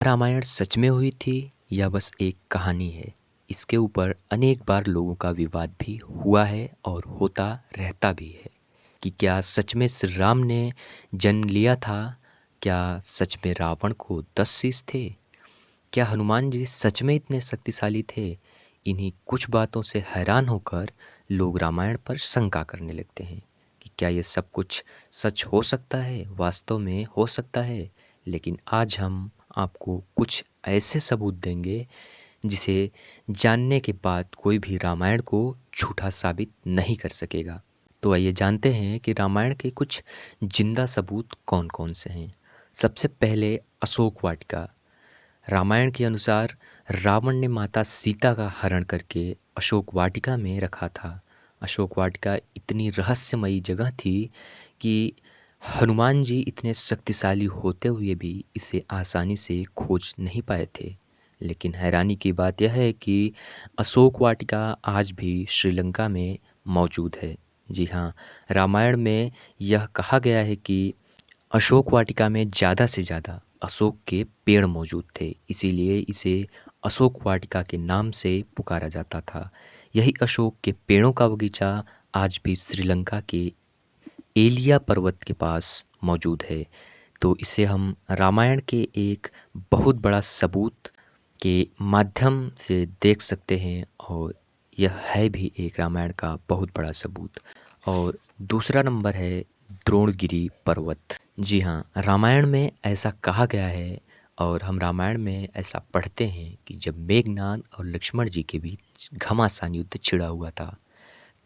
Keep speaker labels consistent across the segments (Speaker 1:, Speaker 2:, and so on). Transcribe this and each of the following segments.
Speaker 1: रामायण सच में हुई थी या बस एक कहानी है? इसके ऊपर अनेक बार लोगों का विवाद भी हुआ है और होता रहता भी है कि क्या सच में श्री राम ने जन्म लिया था? क्या सच में रावण को 10 शीश थे? क्या हनुमान जी सच में इतने शक्तिशाली थे? इन्हीं कुछ बातों से हैरान होकर लोग रामायण पर शंका करने लगते हैं कि क्या ये सब कुछ सच हो सकता है, वास्तव में हो सकता है। लेकिन आज हम आपको कुछ ऐसे सबूत देंगे जिसे जानने के बाद कोई भी रामायण को झूठा साबित नहीं कर सकेगा। तो आइए जानते हैं कि रामायण के कुछ जिंदा सबूत कौन-कौन से हैं। सबसे पहले अशोक वाटिका। रामायण के अनुसार रावण ने माता सीता का हरण करके अशोक वाटिका में रखा था। अशोक वाटिका इतनी रहस्यमयी जगह थी कि हनुमान जी इतने शक्तिशाली होते हुए भी इसे आसानी से खोज नहीं पाए थे। लेकिन हैरानी की बात यह है कि अशोक वाटिका आज भी श्रीलंका में मौजूद है। जी हाँ, रामायण में यह कहा गया है कि अशोक वाटिका में ज़्यादा से ज़्यादा अशोक के पेड़ मौजूद थे, इसीलिए इसे अशोक वाटिका के नाम से पुकारा जाता था। यही अशोक के पेड़ों का बगीचा आज भी श्रीलंका के एलिया पर्वत के पास मौजूद है। तो इसे हम रामायण के एक बहुत बड़ा सबूत के माध्यम से देख सकते हैं और यह है भी एक रामायण का बहुत बड़ा सबूत। और दूसरा नंबर है द्रोणगिरी पर्वत। जी हाँ, रामायण में ऐसा कहा गया है और हम रामायण में ऐसा पढ़ते हैं कि जब मेघनाद और लक्ष्मण जी के बीच घमासान युद्ध छिड़ा हुआ था,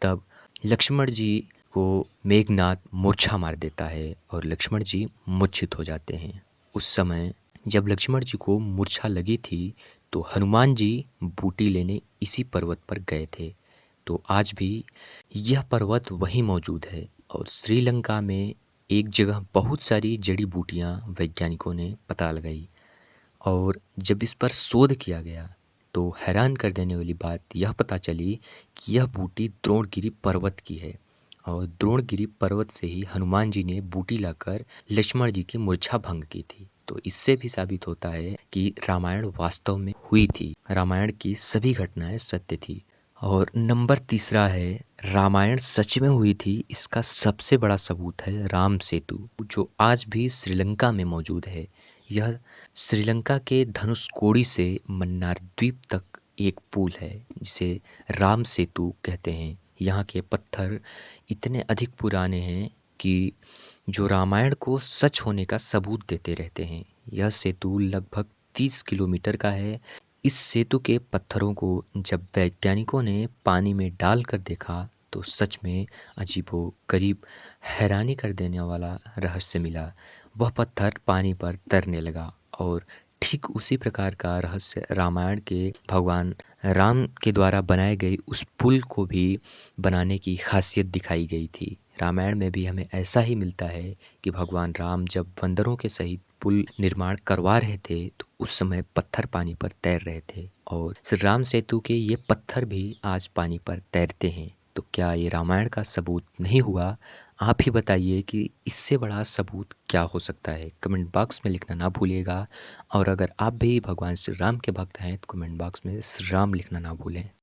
Speaker 1: तब लक्ष्मण जी को मेघनाद मूर्छा मार देता है और लक्ष्मण जी मूर्छित हो जाते हैं। उस समय जब लक्ष्मण जी को मूर्छा लगी थी, तो हनुमान जी बूटी लेने इसी पर्वत पर गए थे। तो आज भी यह पर्वत वहीं मौजूद है और श्रीलंका में एक जगह बहुत सारी जड़ी बूटियां वैज्ञानिकों ने पता लगाई और जब इस पर शोध किया गया तो हैरान कर देने वाली बात यह पता चली कि यह बूटी द्रोणगिरी पर्वत की है और द्रोणगिरी पर्वत से ही हनुमान जी ने बूटी लाकर लक्ष्मण जी की मूर्छा भंग की थी। तो इससे भी साबित होता है कि रामायण वास्तव में हुई थी, रामायण की सभी घटनाएं सत्य थी। और नंबर तीसरा है, रामायण सच में हुई थी, इसका सबसे बड़ा सबूत है राम सेतु, जो आज भी श्रीलंका में मौजूद है। यह श्रीलंका के धनुषकोडी से मन्नार द्वीप तक एक पुल है जिसे राम सेतु कहते हैं। यहाँ के पत्थर इतने अधिक पुराने हैं कि जो रामायण को सच होने का सबूत देते रहते हैं। यह सेतु लगभग 30 किलोमीटर का है। इस सेतु के पत्थरों को जब वैज्ञानिकों ने पानी में डालकर देखा तो सच में अजीबोगरीब हैरानी कर देने वाला रहस्य मिला। वह पत्थर पानी पर तैरने लगा और ठीक उसी प्रकार का रहस्य रामायण के भगवान राम के द्वारा बनाए गए उस पुल को भी बनाने की खासियत दिखाई गई थी। रामायण में भी हमें ऐसा ही मिलता है कि भगवान राम जब बंदरों के सहित पुल निर्माण करवा रहे थे तो उस समय पत्थर पानी पर तैर रहे थे और श्री राम सेतु के ये पत्थर भी आज पानी पर तैरते हैं। तो क्या ये रामायण का सबूत नहीं हुआ? आप ही बताइए कि इससे बड़ा सबूत क्या हो सकता है? कमेंट बॉक्स में लिखना ना भूलिएगा और अगर आप भी भगवान श्री राम के भक्त हैं तो कमेंट बॉक्स में श्री राम लिखना ना भूलें।